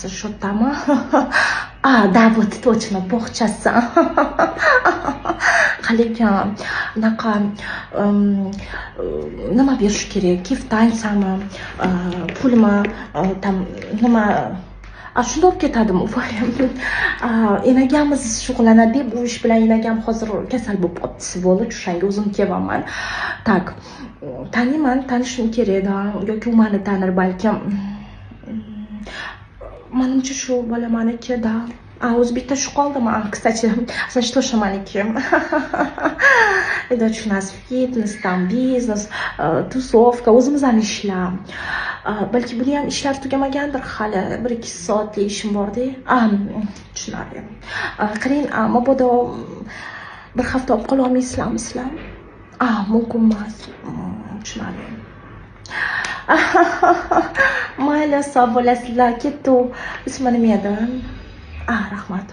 bog'chasi shu yerdami? Да, вот точно, bog'chasi. Qalekan, unaqa nima berish kerak? Kvitantsiyami, pulmi, tam nima shunda olib ketadim ufarim. Enagamiz shug'ullanadi, bu ish bilan enagam hozir kasal bo'lib qolibdi, svoli, o'shanga o'zim kelyapman. Tak, tanishim kerak-da, yoki u meni tanir balkim. Menimcha shu bola meniki-da. O'zi bitta shu qoldimi? Kстати, значит, o'sha meniki. Endi у нас fitness, там biznes, tusovka, o'zimizdan ishlar. Balki buni ham ishlar tugamagandir hali. 1-2 soatlik ishim bor-da. Tushunarli. Qarang, mabodo bir hafta olib qola olmaysizlarmi sizlar? Mumkin emas. Tushunarli. Mayli, sog' bo'lasizlar. Ketdi. Ismi nima edi? Rahmat.